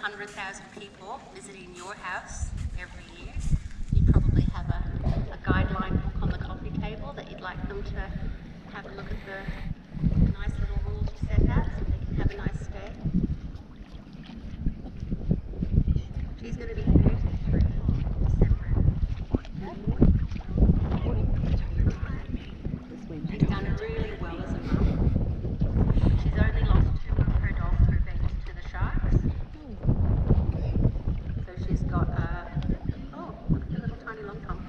100,000 people visiting your house every year, you probably have a guideline book on the coffee table that you'd like them to have a look at the nice little rules you set out so they can have a nice stay. She's going to be 33 in December. She's done really well as a mum. She's only lost 2 of her Dolphin babies to the sharks. So she's got oh, look at the little tiny long tongue.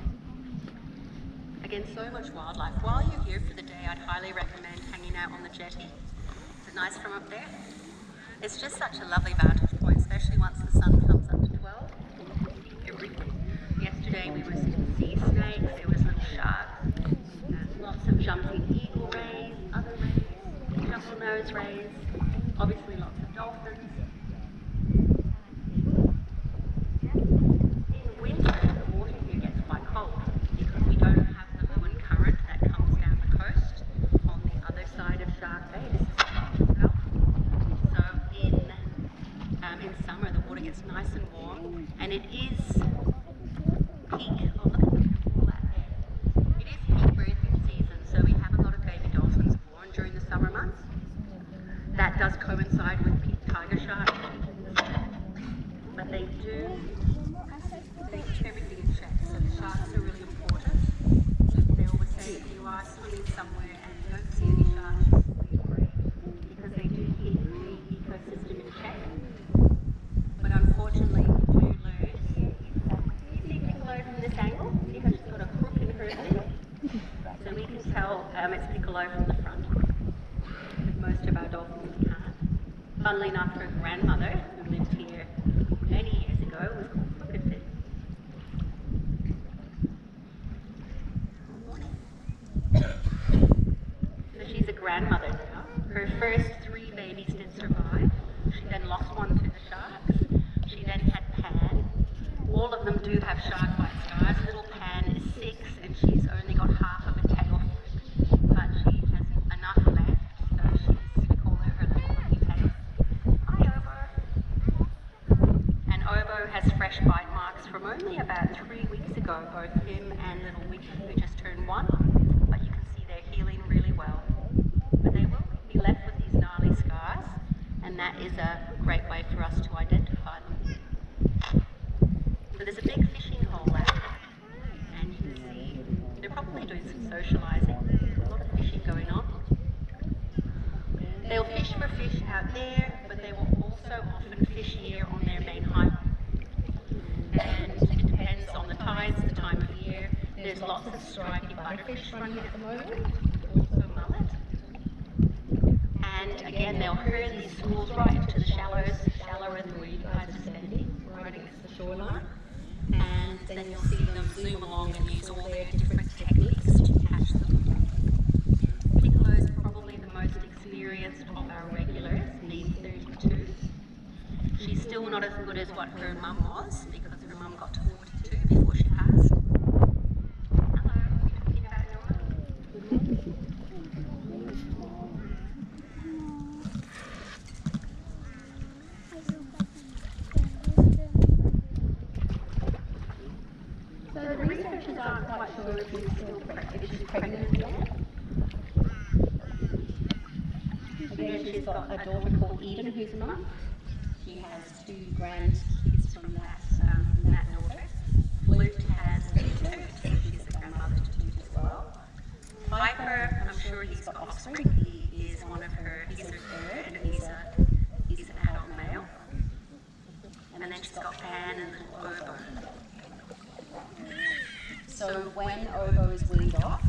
Again, so much wildlife. While you're here for the day, I'd highly recommend hanging out on the jetty. Is it nice from up there? It's just such a lovely vantage point, especially once the sun comes up to 12. Everything. Yesterday we were seeing sea snakes, there was little sharks, lots of jumping eagle rays, other rays, jumble nose rays, obviously lots of dolphins. In winter, the water here gets quite cold because we don't have the Lewin current that comes down the coast on the other side of Shark Bay. This is the Gulf. So in summer the water gets nice and warm, and it is peak. Oh, look at all that there. It is peak breeding season, so we have a lot of baby dolphins born during the summer months. That does coincide with peak tiger shark, but they keep everything in check. So the sharks are really important. They always say if you are swimming somewhere and you don't see any sharks, just be afraid, because they do keep the ecosystem in check. But unfortunately, you do lose. You see Piccolo from this angle? See how she's got a crook in her head? So we can tell it's Piccolo from the front. Most of our dolphins can't. Funnily enough, her grandmother, who lived here many years ago, was called Crooked Fin. So she's a grandmother now. Her first 3 babies did survive. She then lost one to the sharks. She then had Pan. All of them do have shark bite scars. Little Pan is 6 and she's only got half of a tail, but she has enough left, so we call her little cookie tail. Hi Obo! And Obo has fresh bite marks from only about 3 weeks ago, both him and little Wiki, who just turned 1, but you can see they're healing really well. But they will be left with these gnarly scars, and that is a great way for us to identify them. So there's a big fishing hole out there, and you can see they're probably doing some socialising. There's a lot of fishing going on. They'll fish for fish out there, but they will also often fish here on their main highway. And it depends on the tides, the time of year. There's lots of stripy butterfish running at the moment, also mullet. And again, they'll herd these schools right into the shallows, shallower than where you guys are standing, right against the shoreline. And then you'll see them zoom along and use all their different techniques to catch them. Piccolo is probably the most experienced of our regulars, being 32. She's still not as good as what her mum was, because her mum got to 42 before she passed. Hello, are we talking about Noah? So the researchers aren't quite sure if she's pregnant yet. Again, she's got a daughter called Eden who's a mum. She has 2 grandkids from that daughter. Flute has 2, so she's a grandmother to 2 as well. Piper, I'm sure he's got offspring. He is one of her, he's her third, and he's an adult male. And then she's got Pan and little Obo. So when Obo is weaned off,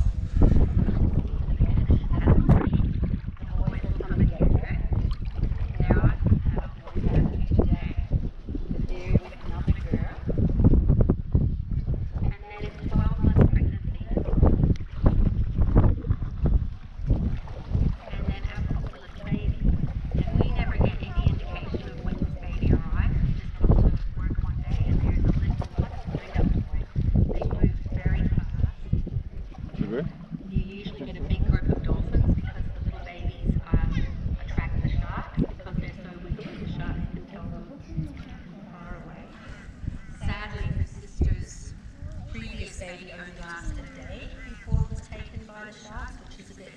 supervised sharks, which is a bit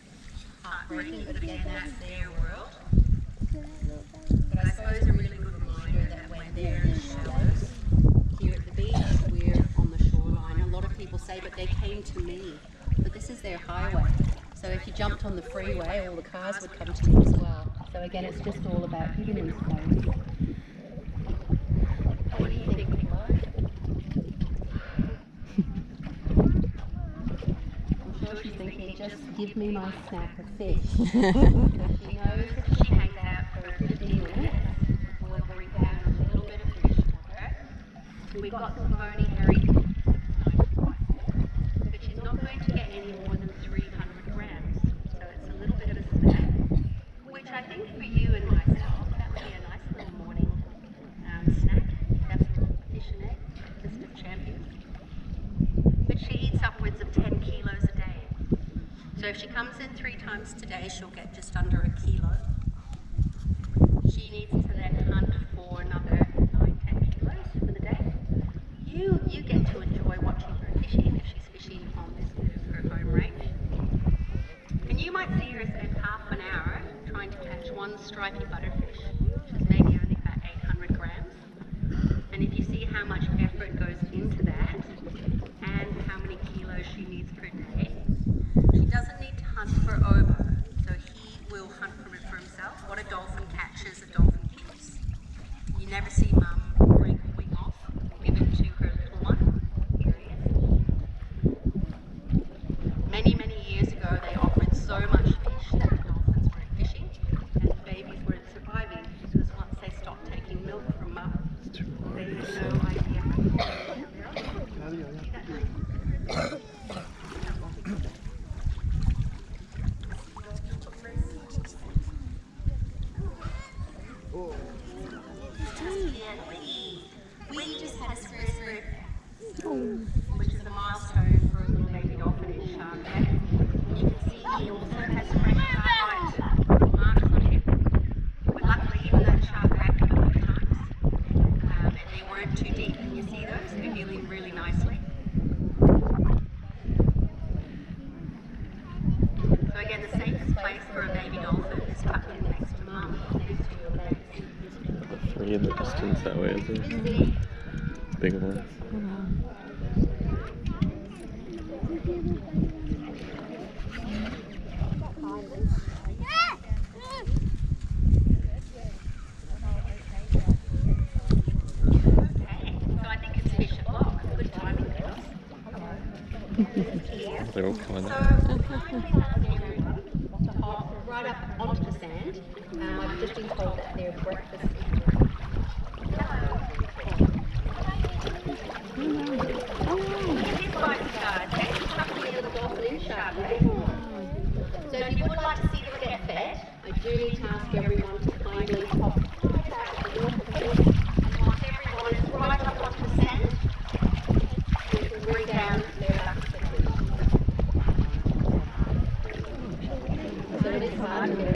heartbreaking, but again, that's their world. But I suppose a really good reminder that when they're in the shallows, here at the beach, we're on the shoreline. A lot of people say, but they came to me. But this is their highway. So if you jumped on the freeway, all the cars would come to you as well. So again, it's just all about giving them space. What do you think, Nicola? I'm sure she's thinking, just give me my snack of fish. She knows if she hangs out for 15 minutes, we'll bring down a little bit of fish for her. We've got some bony herring, but she's not going to get any more than 300 grams. So it's a little bit of a snack, which I think for you and myself, that would be a nice little morning snack. Have some fish and eggs, just a champion. But she eats upwards of 10 kilos a day. So if she comes in 3 times today, she'll get just under a kilo. She needs to then hunt for another 9-10 kilos for the day. You get to enjoy watching her fishing if she's fishing on this bit of her home range. And you might see her spend half an hour trying to catch one stripy butterfish, which is maybe only about 800 grams. And if you see how much effort goes into that and how many kilos she needs per day, she doesn't need to hunt for over, so he will hunt for it for himself. What a dolphin catches, a dolphin keeps. You never see mum break a wing off or give it to her little one. Here he is. Many years ago, they offered so much fish that the dolphins weren't fishing and the babies weren't surviving, because once they stopped taking milk from mum, they had no idea how to see that nice? We just had his first birthday, which is a milestone for a little baby dolphin in Shark Bay. You can see he also has some red marks on him. But luckily, even though the shark backed a couple of times, and they weren't too deep, can you see those? They're healing really nicely. So again, the safest place for a baby dolphin is tucked in next to mum, next to your legs. 3 in the distance that way, isn't it? Big one. They're all coming out. Right up onto the sand. I've just been told that they're breakfast. So if you would like to see them get fed, I do need to ask everyone to kindly hop. Once everyone is right up onto the sand, we can bring down their back. So it is hard to get